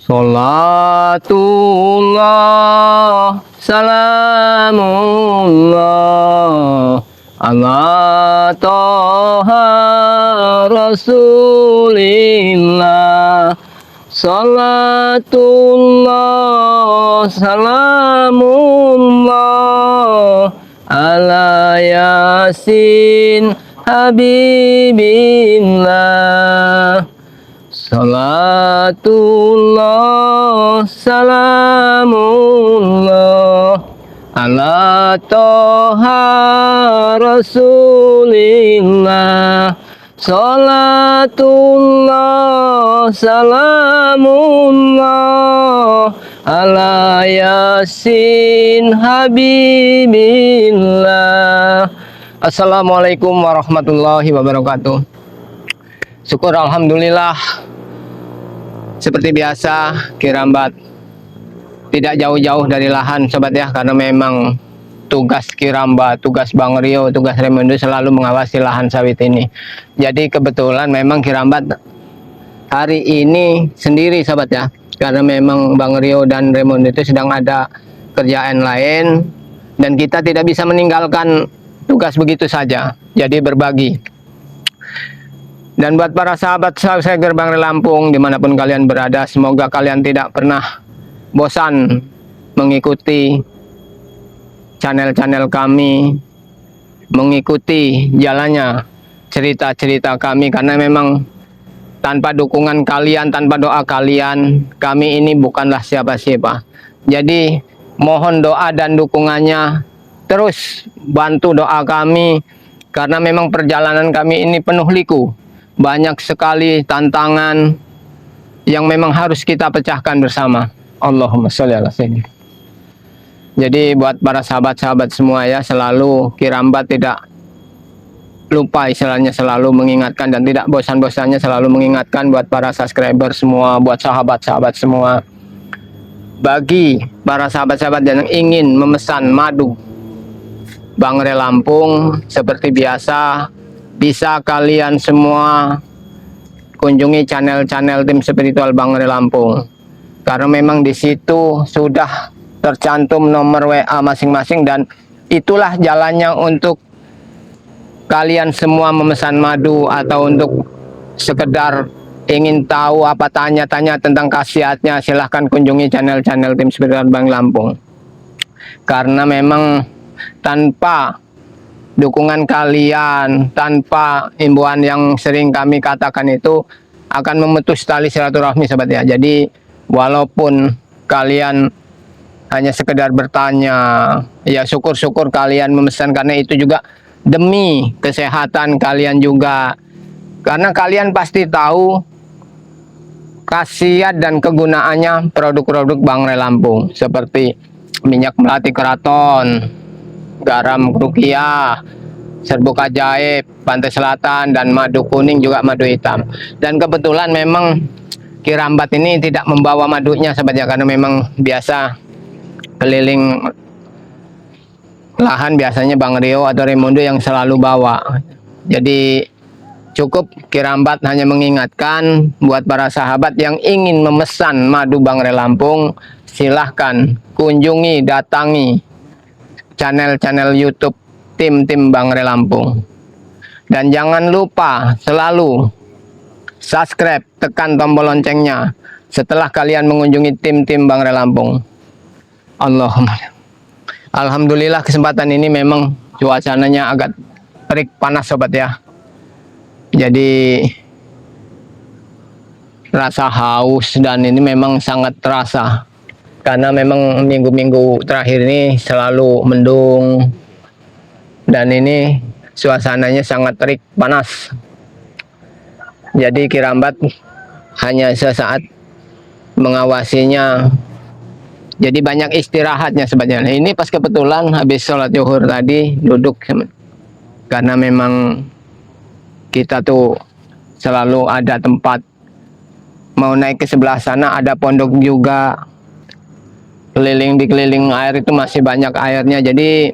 Salatullah, salamullah, ala toha rasulillah. Salatullah, salamullah, ala yasin habibillah. Salatullah, salamullah, ala toha rasulillah. Salatullah, salamullah, ala yasin habibillah. Assalamualaikum warahmatullahi wabarakatuh. Syukur alhamdulillah. Seperti biasa, Kirambat tidak jauh-jauh dari lahan sobat ya, karena memang tugas Kirambat, tugas Bang Rio, tugas Raimundo selalu mengawasi lahan sawit ini. Jadi kebetulan memang Kirambat hari ini sendiri sobat ya, karena memang Bang Rio dan Raimundo itu sedang ada kerjaan lain dan kita tidak bisa meninggalkan tugas begitu saja. Jadi berbagi. Dan buat para sahabat saya Gerbang Lampung dimanapun kalian berada, semoga kalian tidak pernah bosan mengikuti channel-channel kami, mengikuti jalannya cerita-cerita kami, karena memang tanpa dukungan kalian, tanpa doa kalian, kami ini bukanlah siapa-siapa. Jadi mohon doa dan dukungannya, terus bantu doa kami, karena memang perjalanan kami ini penuh liku. Banyak sekali tantangan yang memang harus kita pecahkan bersama. Allahumma sholli ala sayyidina. Jadi buat para sahabat-sahabat semua ya, selalu Kirambat tidak lupa istilahnya, selalu mengingatkan dan tidak bosan-bosannya selalu mengingatkan buat para subscriber semua, buat sahabat-sahabat semua. Bagi para sahabat-sahabat yang ingin memesan madu Bang Rio Lampung, seperti biasa bisa kalian semua kunjungi channel-channel tim spiritual Bang Rio Lampung, karena memang di situ sudah tercantum nomor WA masing-masing, dan itulah jalannya untuk kalian semua memesan madu atau untuk sekedar ingin tahu apa, tanya-tanya tentang khasiatnya, silahkan kunjungi channel-channel tim spiritual Bang Rio Lampung. Karena memang tanpa dukungan kalian, tanpa himbauan yang sering kami katakan itu, akan memutus tali silaturahmi sobat ya. Jadi walaupun kalian hanya sekedar bertanya, ya syukur-syukur kalian memesan, karena itu juga demi kesehatan kalian juga. Karena kalian pasti tahu khasiat dan kegunaannya produk-produk Bang Rio Lampung, seperti minyak melati keraton, garam rukiah, serbuk ajaib, pantai selatan, dan madu kuning juga madu hitam. Dan kebetulan memang Kirambat ini tidak membawa madunya sobat ya, karena memang biasa keliling lahan biasanya Bang Rio atau Raimundo yang selalu bawa. Jadi cukup Kirambat hanya mengingatkan buat para sahabat yang ingin memesan madu Bang Rio Lampung, silahkan kunjungi, datangi channel-channel YouTube tim-tim Bang Rio Lampung. Dan jangan lupa selalu subscribe, tekan tombol loncengnya setelah kalian mengunjungi tim-tim Bang Rio Lampung. Alhamdulillah kesempatan ini memang cuacanya agak terik panas sobat ya. Jadi rasa haus dan ini memang sangat terasa, karena memang minggu-minggu terakhir ini selalu mendung dan ini suasananya sangat terik panas. Jadi Kirambat hanya sesaat mengawasinya, jadi banyak istirahatnya sebetulnya. Ini pas kebetulan habis sholat zuhur tadi duduk, karena memang kita tuh selalu ada tempat, mau naik ke sebelah sana ada pondok juga, keliling di keliling air itu masih banyak airnya. Jadi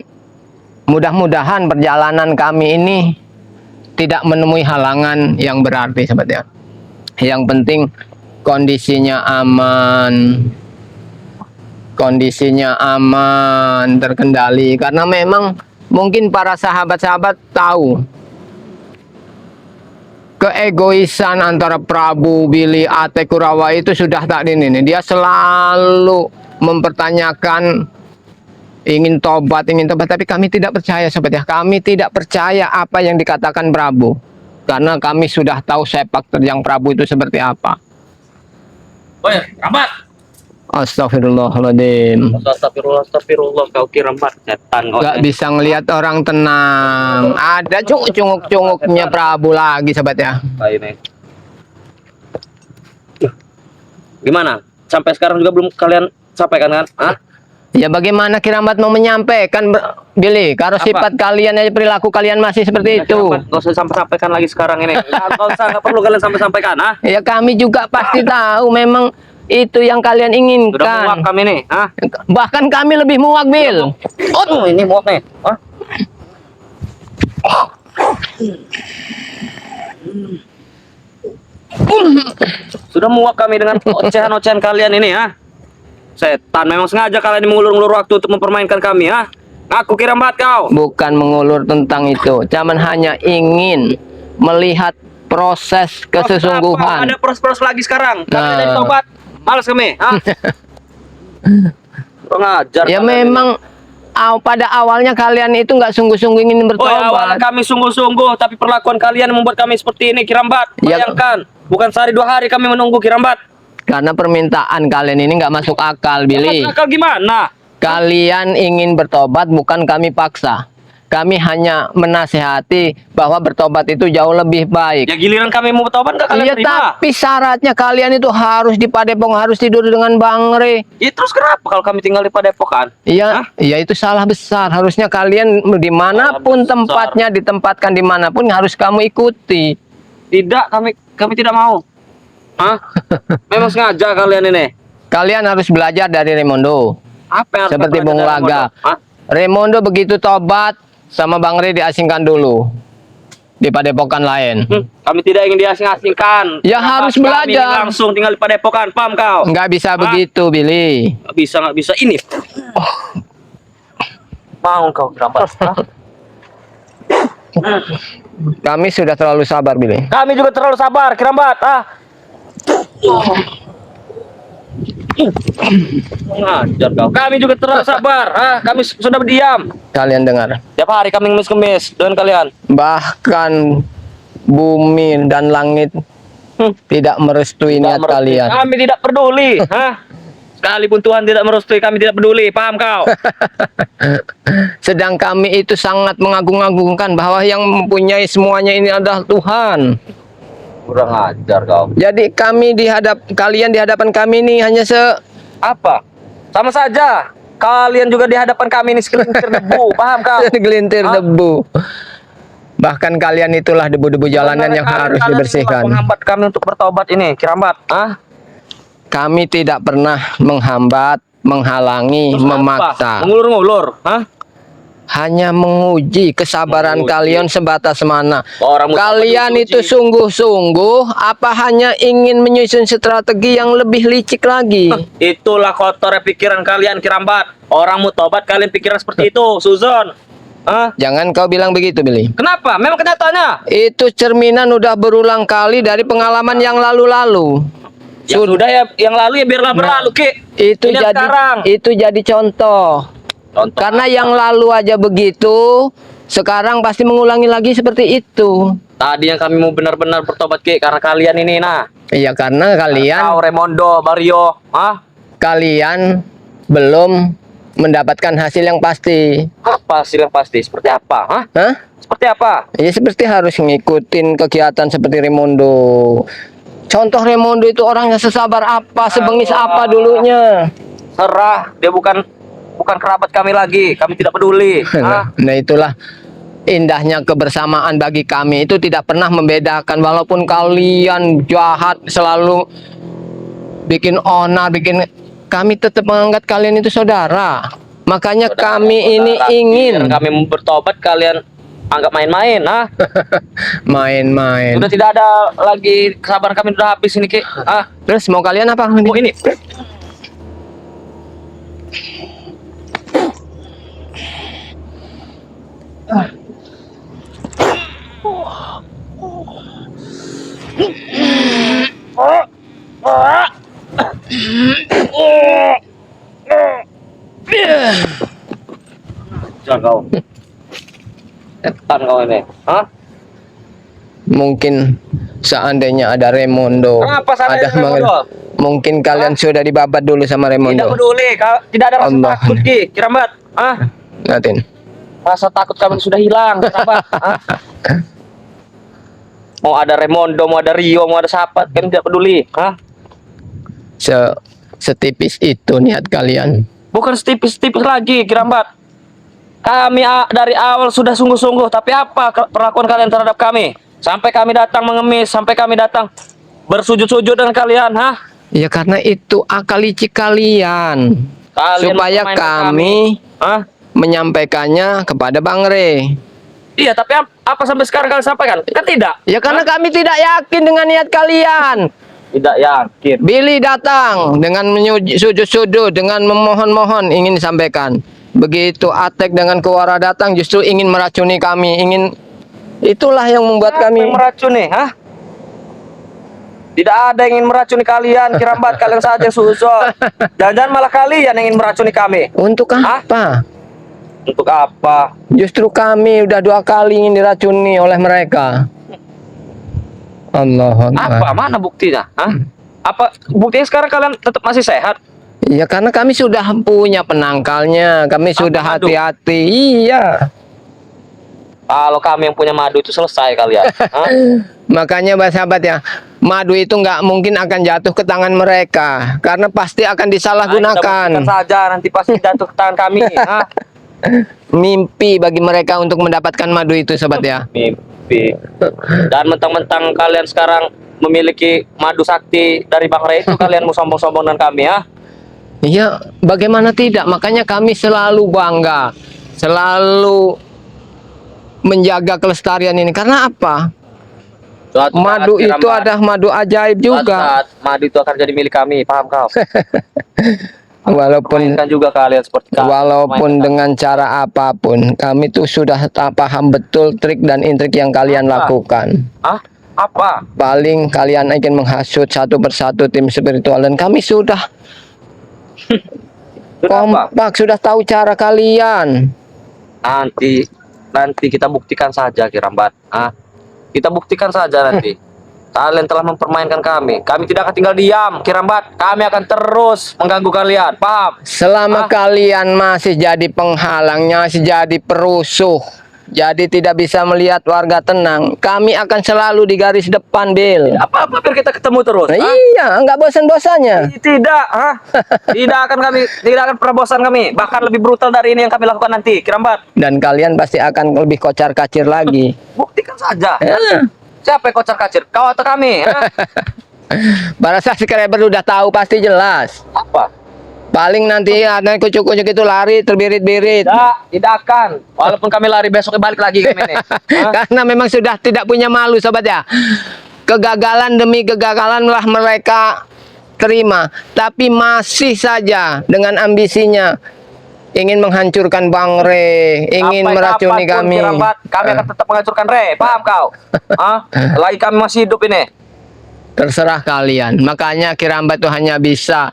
mudah-mudahan perjalanan kami ini tidak menemui halangan yang berarti sebetulnya. Yang penting kondisinya aman, terkendali, karena memang mungkin para sahabat-sahabat tahu keegoisan antara Prabu, Billy, Ate Kurawa itu sudah tak ini. Dia selalu mempertanyakan ingin tobat, tapi kami tidak percaya sobat ya. Kami tidak percaya apa yang dikatakan Prabu, karena kami sudah tahu sepak terjang Prabu itu seperti apa. Woi, Rambat. Astagfirullahaladzim. Astagfirullah, kau kira Rambat setan. Gak bisa ngelihat orang tenang. Ada cunguk-cunguknya Prabu lagi sobat ya. Ini. Gimana? Sampai sekarang juga belum kalian sampaikan kan? Hah? Ya bagaimana Kirambat mau menyampaikan, Billy? Kalau sifat kalian aja, perilaku kalian masih seperti itu. Gak usah sampaikan lagi sekarang ini. Gak perlu kalian sampaikan, ah? Ya kami juga pasti tahu memang itu yang kalian inginkan. Sudah muak kami nih, ah? Bahkan kami lebih muak, Bil. Oh, ini muak nih, ah? Sudah muak kami dengan ocehan-ocehan kalian ini, ah? Setan, memang sengaja kalian mengulur-ulur waktu untuk mempermainkan kami, ah? Aku kira Rambat kau. Bukan mengulur tentang itu, cuman hanya ingin melihat proses kesesungguhan. Ada proses lagi sekarang. Kami Nah. dari tobat. Males kami, ah? Pengajar. Ya memang pada awalnya kalian itu nggak sungguh-sungguh ingin Oh, awalnya bertobat. kami sungguh-sungguh, tapi perlakuan kalian membuat kami seperti ini, Kirambat. Ya. Bayangkan, bukan sehari 2 hari kami menunggu, Kirambat. Karena permintaan kalian ini nggak masuk akal, Billy. Masuk akal gimana? Kalian ingin bertobat, bukan kami paksa. Kami hanya menasehati bahwa bertobat itu jauh lebih baik. Ya giliran kami mau bertobat nggak kalian Iya, terima? tapi syaratnya kalian itu harus di Padepong, harus tidur dengan Bang Re. Ya terus kenapa kalau kami tinggal di Padepokan? Iya, iya itu salah besar. Harusnya kalian dimanapun Salah besar. tempatnya, ditempatkan dimanapun harus kamu ikuti. Tidak, kami tidak mau. Hah? Memang sengaja kalian ini. Kalian harus belajar dari Raimondo. Apa yang harus Seperti kalian Bung belajar dari Laga. Mondo? Hah? Raimondo begitu tobat sama Bang Re diasingkan dulu di Padepokan lain. Kami tidak ingin diasing-asingkan. Ya, Kenapa harus kami belajar. langsung tinggal di Padepokan, paham kau? Nggak bisa begitu, Billy. Nggak bisa ini. Mau kau Kirambat? Hah? Kami sudah terlalu sabar, Billy. Kami juga terlalu sabar, Kirambat, ah. Ngajar kau. Kami juga terlalu sabar, ah. Kami sudah berdiam. Kalian dengar. Tiap hari kami ngemis-ngemis dengan kalian. Bahkan bumi dan langit tidak merestui niat Tidak merestui. kalian. Kami tidak peduli, hah? Sekalipun Tuhan tidak merestui, kami tidak peduli, paham kau? Sedang kami itu sangat mengagung-agungkan bahwa yang mempunyai semuanya ini adalah Tuhan. Kurang ajar kau. Jadi kalian di hadapan kami ini hanya Apa? Sama saja. Kalian juga di hadapan kami ini segelintir debu, paham kau? segelintir Hah? debu. Bahkan kalian itulah debu-debu jalanan yang harus Kalian dibersihkan. menghambat kami untuk bertobat ini, Kirambat, ah? Kami tidak pernah menghambat, menghalangi, Terus memaksa. apa? Mengulur-ngulur, hah? Hanya menguji kesabaran Menguji. kalian sebatas mana. Orang Kalian itu sungguh-sungguh apa hanya ingin menyusun strategi yang lebih licik lagi? Itulah kotornya pikiran kalian, Kirambat. Orang mau tobat kalian pikiran seperti itu, Suzon. Hah? Jangan kau bilang begitu, Billy. Kenapa? Memang kenyataannya. Itu cerminan udah berulang kali dari pengalaman yang lalu-lalu. Ya sudah ya, yang lalu ya biarlah berlalu, Ki. Itu Ini jadi sekarang. itu jadi contoh. Contoh Karena apa? yang lalu aja begitu, sekarang pasti mengulangi lagi seperti itu. Tadi yang kami mau benar-benar bertobat, Ki, karena kalian ini, nah. Iya, karena Kau, Raimondo, Baryo, ah? kalian belum mendapatkan hasil yang pasti. Apa hasil yang pasti? Seperti apa, hah? Hah? Seperti apa? Ya seperti harus ngikutin kegiatan seperti Raimondo. Contoh Raimondo itu orangnya sesabar apa, sebengis apa dulunya. Serah, dia bukan kerabat kami lagi. Kami tidak peduli. Ah, Nah itulah indahnya kebersamaan bagi kami. Itu tidak pernah membedakan. Walaupun kalian jahat, selalu bikin onar, kami tetap menganggap kalian itu saudara. Makanya saudara, kami ini saudara. ingin Biar kami mau bertobat, kalian Anggap main-main, ah. Main-main. Sudah tidak ada lagi, kesabaran kami sudah habis ini, Ki. Ah, Terus mau kalian apa? oh ini. Jangan kau. Setan kau ini. Hah? Mungkin seandainya ada Remondo, Kenapa seandainya ada ada Remondo? mungkin kalian sudah dibabat dulu sama Tidak Remondo. peduli, tidak ada rasa Allah. takut, Ki. Kirambat. Ah, Ngatin. rasa takut kami sudah hilang. Kenapa? Ah. Mau ada Remondo, mau ada Rio, mau ada siapa, kami tidak peduli. Hah? Setipis itu niat kalian. Bukan setipis-tipis lagi, Kirambat. Kami dari awal sudah sungguh-sungguh, tapi apa perlakuan kalian terhadap kami? Sampai kami datang mengemis, sampai kami datang bersujud-sujud dengan kalian, hah? Ya karena itu akal licik kalian. Kalian Supaya mempermainkan kami hah? menyampaikannya kepada Bang Re. Iya, tapi apa sampai sekarang kalian sampaikan? Kan tidak. Ya karena Hah? kami tidak yakin dengan niat kalian. Tidak yakin. Billy datang dengan sujud-sujud, dengan memohon-mohon ingin disampaikan. Begitu Atek dengan Kuara datang justru ingin meracuni kami, itulah yang membuat Siapa kami yang meracuni, hah? Tidak ada yang ingin meracuni kalian, Kirambat, kalian saja yang suzon. Jangan-jangan malah kalian yang ingin meracuni kami. untuk apa? Untuk apa? Justru kami udah 2 kali ingin diracuni oleh mereka. Allah Apa? Mana buktinya? Hah? Apa buktinya sekarang kalian tetap masih sehat? Ya karena kami sudah punya penangkalnya, kami sudah madu? hati-hati. Iya. Kalau kami yang punya madu itu selesai kalian. Hah? Makanya sahabat ya, madu itu nggak mungkin akan jatuh ke tangan mereka, karena pasti akan Kita disalahgunakan. buktikan saja nanti pasti jatuh ke tangan kami. Hah? Mimpi bagi mereka untuk mendapatkan madu itu, sobat ya. Mimpi. Dan mentang-mentang kalian sekarang memiliki madu sakti dari Bang Ray itu, kalian mau sombong-sombong dengan kami, ya? Iya, bagaimana tidak? Makanya kami selalu bangga, selalu menjaga kelestarian ini. Karena apa? Suatu saat, Madu itu Kirambat, ada madu ajaib suatu juga. saat madu itu akan jadi milik kami, paham kau? Walaupun Permainkan juga kalian seperti kami. walaupun Permainkan. dengan cara apapun, kami tuh sudah paham betul trik dan intrik yang kalian Apa? lakukan. Hah? Apa? Paling kalian ingin menghasut satu persatu tim spiritual, dan kami sudah Sudah apa? kompak, sudah tahu cara kalian. Nanti kita buktikan saja, Kirambat. Ah, kita buktikan saja nanti. Kalian telah mempermainkan kami. Kami tidak akan tinggal diam, Kirambat. Kami akan terus mengganggu kalian. Paham? Selama kalian masih jadi penghalangsnya, masih jadi perusuh, jadi tidak bisa melihat warga tenang, kami akan selalu di garis depan, Bil. Apa-apa biar kita ketemu terus. Nah, ah? iya, nggak bosan-bosannya. Tidak, ah. Tidak akan pernah bosan kami. Bahkan lebih brutal dari ini yang kami lakukan nanti, Kirambat. Dan kalian pasti akan lebih kocar-kacir lagi. Buktikan saja. Ya. Siapa yang kocar-kacir? Kau atau kami? Ah? Para subscriber udah tahu pasti jelas. Apa? Paling nanti ada kucuk-kucuk itu lari terbirit-birit. Tidak akan. Walaupun kami lari besok balik lagi kami nih. Hah? Karena memang sudah tidak punya malu, sobat ya. Kegagalan demi kegagalanlah mereka terima, tapi masih saja dengan ambisinya ingin menghancurkan Bang Re, ingin Sampai meracuni kapanpun, kami. Kirambat, kami akan tetap menghancurkan Re. Paham kau? Hah? Lagi kami masih hidup ini. Terserah kalian. Makanya Kirambat itu hanya bisa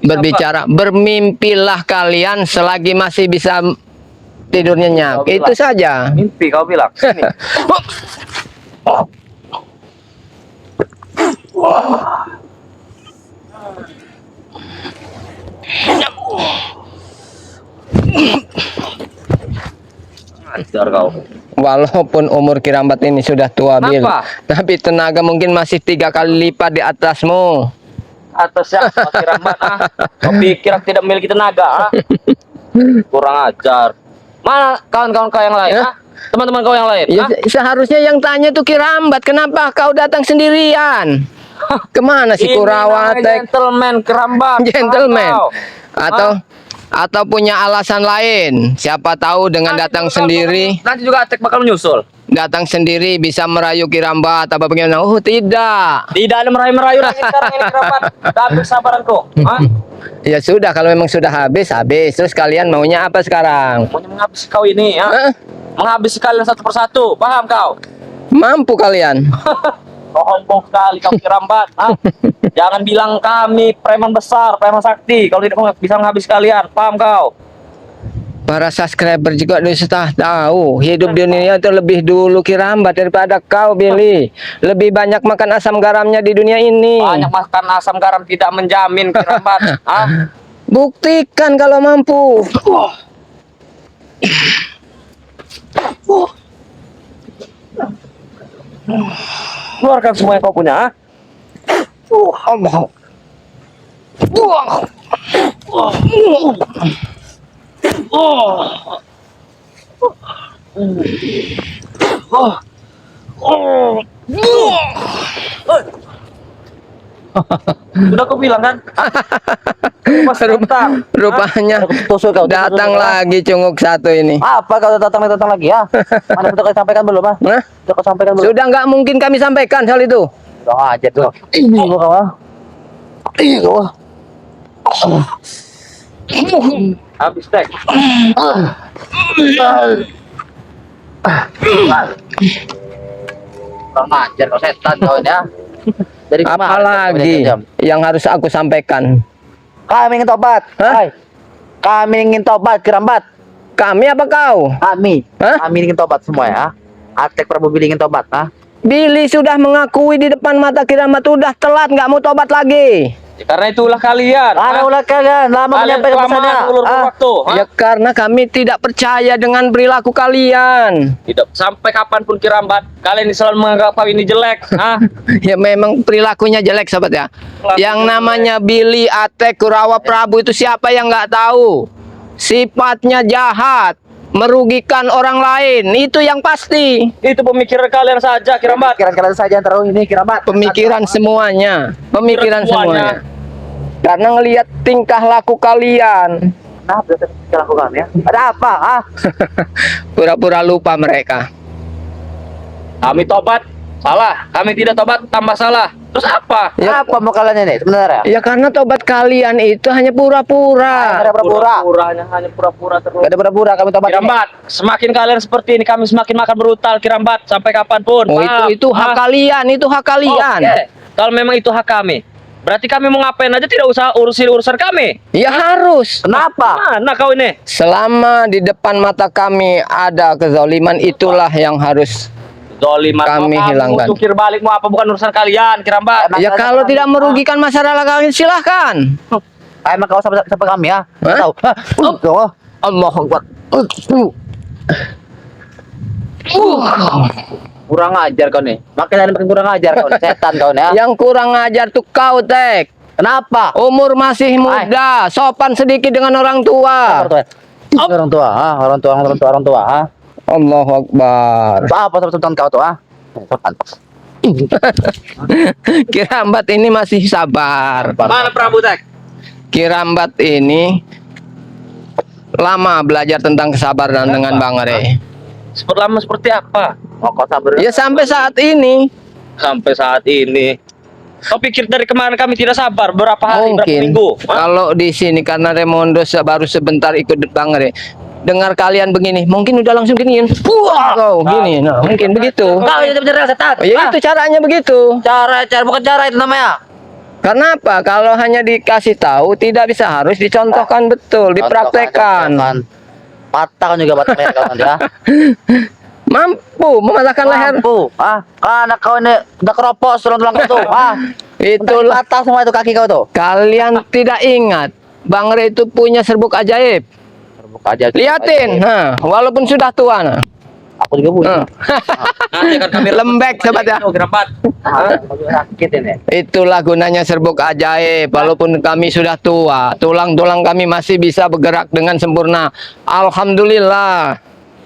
berbicara, bermimpilah kalian selagi masih bisa tidur nyenyak. Kau Itu bilang. saja. Mimpi kau bilang. Sini. Ajar kau. Walaupun umur Kirambat ini sudah tua, Bil, Kenapa? tapi tenaga mungkin masih 3 kali lipat di atasmu. Atas siapa Kirambat? Ah? Kau pikir aku tidak memiliki tenaga? Ah? Kurang ajar. Mana kawan-kawan kau yang lain? Ya. Ah? Teman-teman kau yang lain? Ya, Ah? seharusnya yang tanya tuh Kirambat, kenapa kau datang sendirian? Kemana si Ini Kurawa, namanya Tek? gentleman Kirambat. Gentleman. Paham kau? Atau atau punya alasan lain. Siapa tahu dengan datang sendiri, Nanti juga Atek bakal menyusul. datang sendiri bisa merayu Kirambat apa bagaimana? Oh, tidak. Tidak ada merayu-merayu lagi sekarang ini Kirambat. Habis sabaranku. Hah? Ya sudah, kalau memang sudah habis, habis. Terus kalian maunya apa sekarang? Maunya menghabisi kau ini ya. Hah? Menghabisi kalian satu persatu. Paham kau? Mampu kalian? Sombong sekali kau Kirambat. Hah? Jangan bilang kami preman besar, preman sakti. Kalau tidak bisa menghabisi kalian. Paham kau? Para subscriber juga sudah tahu hidup di dunia itu lebih dulu Kirambat daripada kau, Billy. Lebih banyak makan asam garamnya di dunia ini. Banyak makan asam garam tidak menjamin Kirambat. Hah? Buktikan kalau mampu. Keluarkan semua yang kau punya. Hah? Allah. Sudah kau bilang kan? Rupanya datang lagi cunguk satu ini. Apa kau datang lagi ya? Mana sudah kau sampaikan belum? Ah? Hah? Sudah kau sampaikan belum? Sudah nggak mungkin kami sampaikan hal itu. Udah aja tuh. Ini kau ah. Habis tek. Kurang ajar kau setan kau ini ya. Dari Apalagi yang harus aku sampaikan? kami ingin tobat. Hah? Hai. Kami ingin tobat Kirambat. Kami apa kau? Kami. Hah? Kami ingin tobat semua ya. Atek Prabu Billy ingin tobat, ah. Billy sudah mengakui di depan mata Kirambat, udah telat, nggak mau tobat lagi. Ya, karena itulah kalian. Karena ulah kalian lama menyampaikan pesannya. Waktu. Ya karena kami tidak percaya dengan perilaku kalian. Tidak sampai kapanpun Kirambat, kalian selalu menganggap kau ini jelek. Ah, Ya memang perilakunya jelek, sobat ya. Yang namanya Billy, Atek, Kurawa, Prabu itu siapa yang nggak tahu? Sifatnya jahat, merugikan orang lain, itu yang pasti. itu pemikiran kalian saja Kirambat. Pemikiran kalian saja yang terlalu ini Kirambat. Pemikiran semuanya, pemikiran Semuanya. semuanya. Karena ngelihat tingkah laku kalian, Nah, berarti kita lakukan ya. Ada apa? Ah, pura-pura lupa mereka. kami tobat, salah. Kami tidak tobat, tambah salah. Terus apa? Ya. Apa mau kalian ini sebenarnya? Ya karena tobat kalian itu hanya pura-pura. Ada pura-pura. Hanya pura-pura terus. Ada pura-pura kami tobat. Kirambat, semakin kalian seperti ini kami semakin makan brutal Kirambat sampai kapanpun. Oh, Paham? itu hak Ah. kalian, itu hak kalian. Oke. Kalau memang itu hak kami, berarti kami mau ngapain aja tidak usah urusan kami. Ya harus. Kenapa? Mana kau ini? Selama di depan mata kami ada kezaliman, itulah yang harus. Zoliman Kami hilangkan. Jukir balik mau apa bukan urusan kalian Kirambat. Ya kalau tidak merugikan masyarakat kalian, silahkan. Emang kau sampai kami ya? Hah? Tahu. Oh. Allah Akbar. Kurang ajar kau nih. Makin ada makin kurang ajar kau nih. Setan kau nih ya. Yang kurang ajar tuh kau, Tek. Kenapa? Umur masih muda, sopan sedikit dengan orang tua. Orang tua, orang tua, ah. Allahu Akbar. Apa sopan kau tuh, ah? Sopan. Kirambat ini masih sabar. Mana Prabu Tek? Kirambat ini lama belajar tentang kesabaran dengan Bang Re. Lama seperti apa? Oh, kau sabar. Ya sampai saat ini. Sampai saat ini. Kau pikir dari kemarin kami tidak sabar berapa hari, berapa Mungkin minggu? kalau di sini karena Remondo baru sebentar ikut Bang Re. Dengar kalian begini, mungkin udah langsung giniin. Wah, gini. Nah, mungkin begitu. Kau ini benar setan. Ya itu caranya begitu. Cara bukan cara itu namanya. Karena apa? Kalau hanya dikasih tahu tidak bisa, harus dicontohkan betul, dipraktekkan. Patahkan juga batang leher kau nanti ya. Mampu mematahkan leher. Mampu, ah. Karena kau ini udah keropos tulang-tulang kau tuh, ah. Itulah Patah semua itu kaki kau tuh. kalian tidak ingat. Bang Re itu punya serbuk ajaib. Terbuka aja. Liatin, nah, walaupun sudah tua. Nah. Aku juga punya. Nah. Nanti akan kami Lembek, sobat ya. Gerambat. Sakit ini. Itulah gunanya serbuk ajaib. Walaupun kami sudah tua, tulang-tulang kami masih bisa bergerak dengan sempurna. Alhamdulillah.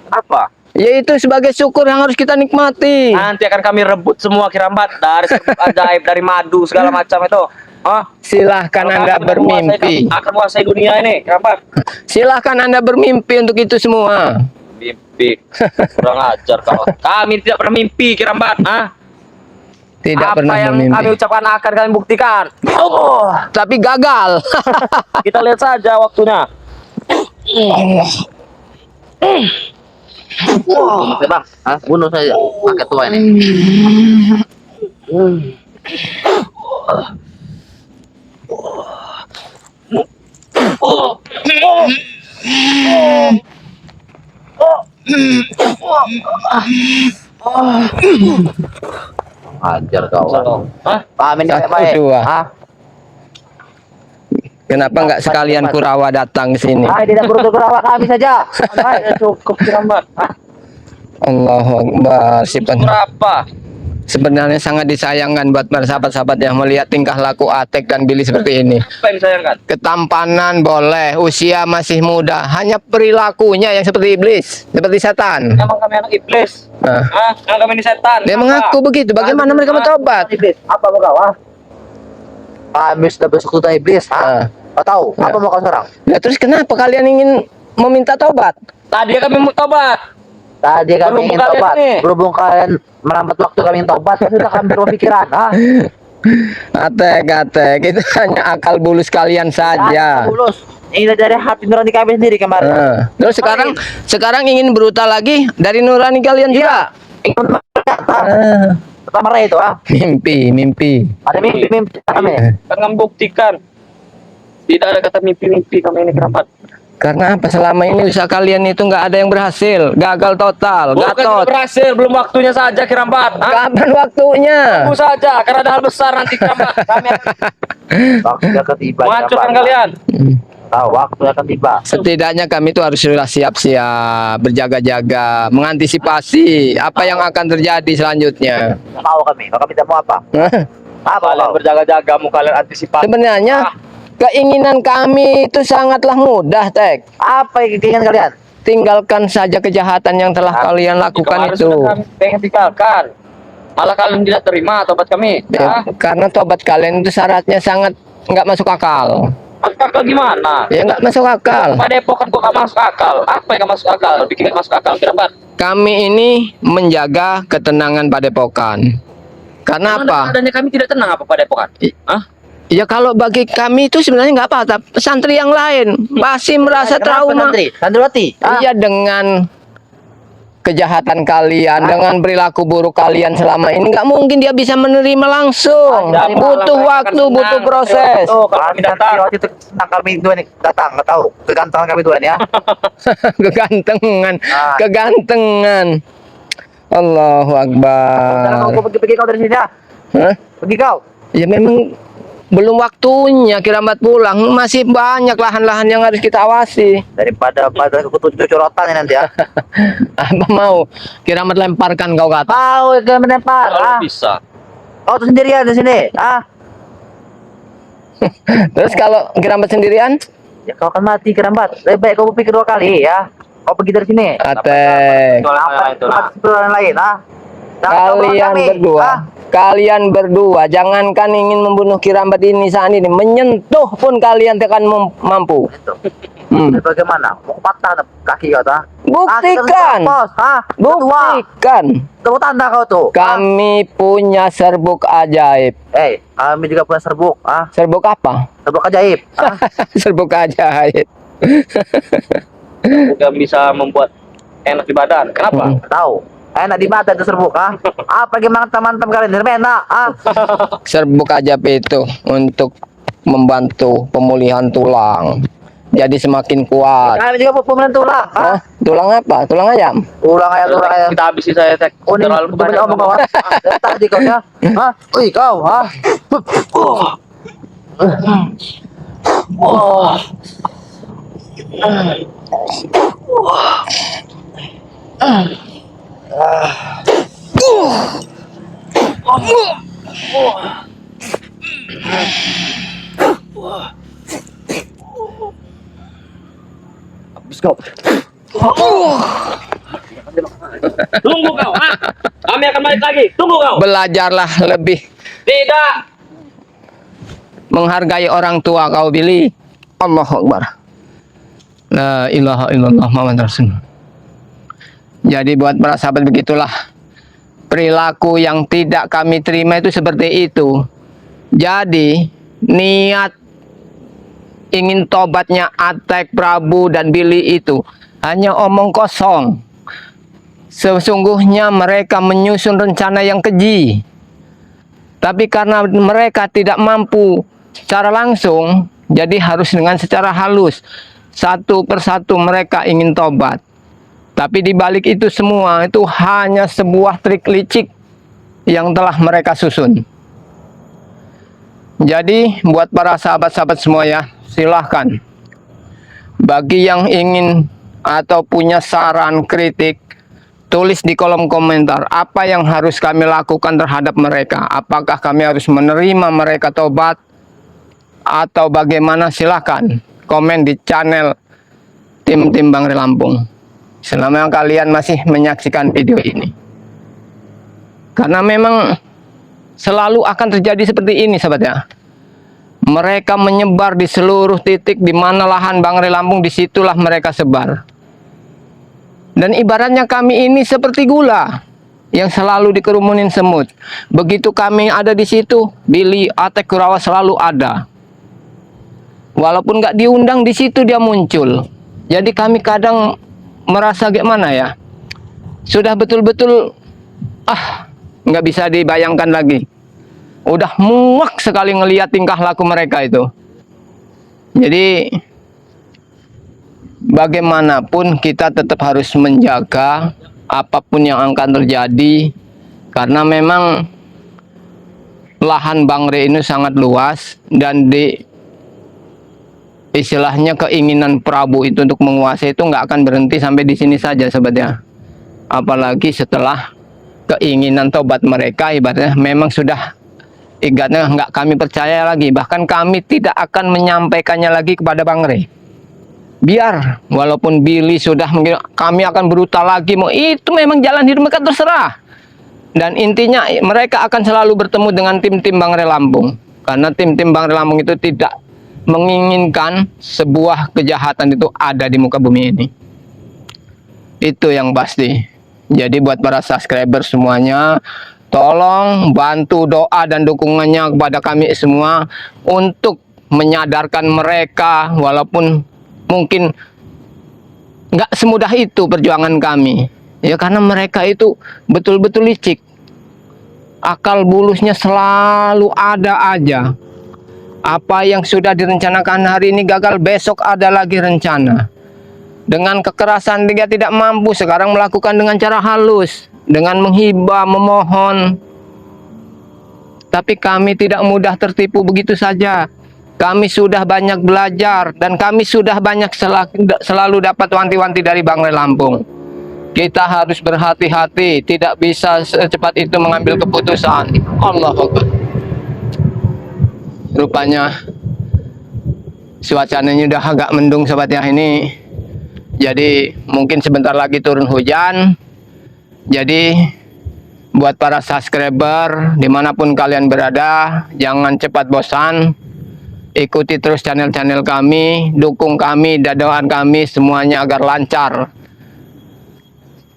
Apa? Yaitu sebagai syukur yang harus kita nikmati. Nanti akan kami rebut semua Kirambat dari serbuk ajaib, dari madu segala macam itu. Ah, Silahkan kalau Anda kami akan bermimpi. akan menguasai dunia ini, Kerambat. Silahkan Anda bermimpi untuk itu semua. Mimpi. Kurang ajar kau. Kami tidak pernah mimpi, Kerambat. Ah, Tidak apa pernah yang memimpi. kami ucapkan akan kami buktikan. Oh, Tapi gagal. kita lihat saja waktunya. Oke bang, bunuh saja pakai tua ini. Ajar kau. Hah? Kami ini Satu, baik. dua. Ah, Kenapa nggak sekalian Kurawa datang ke sini? tidak perlu kerawat kami saja. Sudah cukup, Kerambat. Ah, Allahu Akbar. berapa? Sebenarnya sangat disayangkan buat para sahabat-sahabat yang melihat tingkah laku Atek dan Billy seperti ini. Apa yang disayangkan? Ketampanan boleh, usia masih muda, hanya perilakunya yang seperti iblis, seperti setan. Emang kami anak iblis. Nah, Ah, kami ini setan. dia Apa? mengaku begitu. Bagaimana mereka bertobat? Iblis, apa mau kau? Kami sudah bersekutu iblis. Kau tahu apa mau kau sekarang? Nah, terus kenapa kalian ingin meminta tobat? Tadi kami mau tobat. Tadi kami Berhubung ingin kalian tobat. ini. Berhubung kalian melambat waktu kami ingin tobat, sudah kami berpikiran. Atek, itu hanya akal bulus kalian saja. Bulus. Ini dari hati nurani kami sendiri kemarin. Nah, terus sekarang ingin brutal lagi dari nurani kalian juga. Ingin Ah, pertama itu mimpi. ada mimpi kami. Kan kami buktikan. Tidak ada kata mimpi-mimpi kami ini, Kerambat. Karena apa? Selama ini usaha kalian itu nggak ada yang berhasil, gagal total, Bukan gatot. tidak berhasil, belum waktunya saja, Kerambat. Ah, Kapan waktunya? tunggu saja, karena ada hal besar nanti, Kerambat. Kami akan Waktu akan tiba. menghancurkan kalian. Tahu waktu akan tiba. Setidaknya kami itu harus sudah siap-siap, berjaga-jaga, mengantisipasi apa yang akan terjadi selanjutnya. Tahu kami. Kami tidak mau apa? Apa Kalian kau? berjaga-jaga, mau kalian antisipasi. Sebenarnya Ah. keinginan kami itu sangatlah mudah, Tek. Apa yang keinginan kalian? Tinggalkan saja kejahatan yang telah kalian lakukan Kemarin itu. sudah kami pengen tinggalkan. Malah kalian tidak terima tobat kami. Ya, Ah, karena tobat kalian itu syaratnya sangat nggak masuk akal. masuk akal gimana? Ya nggak masuk akal. Padepokan kok gak masuk akal? Apa yang gak masuk akal? Bikin gak masuk akal, Kerambat. Kami ini menjaga ketenangan padepokan. Karena apa? Adanya kami tidak tenang apa Padepokan? Hah? Ya kalau bagi kami itu sebenarnya nggak apa-apa. Santri yang lain masih merasa Kenapa, trauma. Santri? Santriwati. Iya, dengan kejahatan kalian, dengan perilaku buruk kalian selama ini, nggak mungkin dia bisa menerima langsung. Ada Butuh malam, waktu, mereka butuh tenang. proses. Tuh, kalau kami datang. Santriwati itu senang kami dua nih datang. Nggak tahu. Kegantengan kami dua nih ya. Kegantengan, Ah. kegantengan. Allahu Sekarang Akbar. kau pergi kau dari sini ya. Hah? Pergi kau. Ya memang belum waktunya Kirambat pulang. Masih banyak lahan-lahan yang harus kita awasi. Daripada ketujuh corotan ini nanti ya. Apa mau Kirambat lemparkan kau ke atas? Kau yang menempar. Kalau bisa. Kau tuh sendirian di sini. Terus kalau Kirambat sendirian? Ya kau akan mati kerambat. Lebih baik kau pikir 2 kali ya. Kau pergi dari sini. Atek. Apa yang lain Jangan kau Kalian kami. berdua. Kalian berdua jangankan ingin membunuh Kirambat ini saat ini, menyentuh pun kalian tekan mampu. Itu. Hmm. Bagaimana? Mau patah kaki kau tuh? Buktikan. Buktikan. Tepuk tanda kau tuh. Kami punya serbuk ajaib. Kami juga punya serbuk. Serbuk apa? Serbuk ajaib. Serbuk ajaib. Udah bisa membuat enak di badan. Kenapa? Tahu. Enak di mata itu serbuk. Apa gimana teman-teman kalian? Enak. Serbuk ajaib itu untuk membantu pemulihan tulang. Jadi semakin kuat. Kami juga pemulihan tulang. Hah? Tulang apa? Tulang ayam? Tulang ayam. Kita habisi saya, Tek. Oh, ini Terlalu betul banyak omong kau. Dari tadi kau ya. Wih kau. Habis kau. Tunggu kau. Kami akan balik lagi. Tunggu kau. Belajarlah lebih. Tidak. menghargai orang tua kau Billy. Allahu Akbar. La ilaha illallah Muhammad Rasulullah. Jadi buat para sahabat begitulah perilaku yang tidak kami terima itu seperti itu. Jadi niat ingin tobatnya Atek, Prabu dan Billy itu hanya omong kosong. Sesungguhnya mereka menyusun rencana yang keji. Tapi karena mereka tidak mampu secara langsung, jadi harus dengan secara halus. Satu persatu mereka ingin tobat. Tapi di balik itu semua, itu hanya sebuah trik licik yang telah mereka susun. Jadi buat para sahabat-sahabat semua ya, silahkan. Bagi yang ingin atau punya saran, kritik, tulis di kolom komentar apa yang harus kami lakukan terhadap mereka. Apakah kami harus menerima mereka tobat atau bagaimana? Silahkan komen di channel tim Bangre Lampung selama kalian masih menyaksikan video ini. Karena memang selalu akan terjadi seperti ini sahabat ya. Mereka menyebar di seluruh titik di mana lahan Bangre Lampung, disitulah mereka sebar. Dan ibaratnya kami ini seperti gula yang selalu dikerumunin semut. Begitu kami ada di situ, Billy, Atek, Kurawa selalu ada. Walaupun nggak diundang, di situ dia muncul. Jadi kami kadang merasa gimana ya, sudah betul-betul nggak bisa dibayangkan lagi. Udah muak sekali ngelihat tingkah laku mereka itu. Jadi bagaimanapun kita tetap harus menjaga apapun yang akan terjadi, karena memang lahan Bangre ini sangat luas dan istilahnya keinginan Prabu itu untuk menguasai itu nggak akan berhenti sampai di sini saja sobatnya. Apalagi setelah keinginan tobat mereka ibaratnya memang sudah ibaratnya nggak kami percaya lagi, bahkan kami tidak akan menyampaikannya lagi kepada Bangre. Biar walaupun Billy sudah kami akan brutal lagi, mau itu memang jalan hidup mereka terserah. Dan intinya mereka akan selalu bertemu dengan tim Bangre Lampung, karena tim Bangre Lampung itu tidak menginginkan sebuah kejahatan itu ada di muka bumi ini. Itu yang pasti. Jadi buat para subscriber semuanya, tolong bantu doa dan dukungannya kepada kami semua untuk menyadarkan mereka, walaupun mungkin nggak semudah itu perjuangan kami. Ya karena mereka itu betul-betul licik. Akal bulusnya selalu ada aja. Apa yang sudah direncanakan hari ini gagal, besok ada lagi rencana. Dengan kekerasan dia tidak mampu, sekarang melakukan dengan cara halus, dengan menghibah, memohon. Tapi kami tidak mudah tertipu begitu saja. Kami sudah banyak belajar dan kami sudah banyak selalu dapat wanti-wanti dari Bangre Lampung. Kita harus berhati-hati, tidak bisa secepat itu mengambil keputusan. Allahu Akbar. Rupanya cuacanya udah agak mendung sobat ya ini. Jadi mungkin sebentar lagi turun hujan. Jadi buat para subscriber dimanapun kalian berada, jangan cepat bosan. Ikuti terus channel-channel kami, dukung kami, dan doakan kami semuanya agar lancar.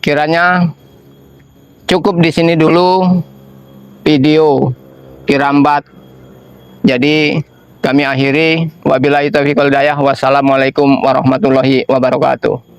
Kiranya cukup di sini dulu video Kirambat. Jadi kami akhiri, wabillahi taufiq wal hidayah. Wassalamualaikum warahmatullahi wabarakatuh.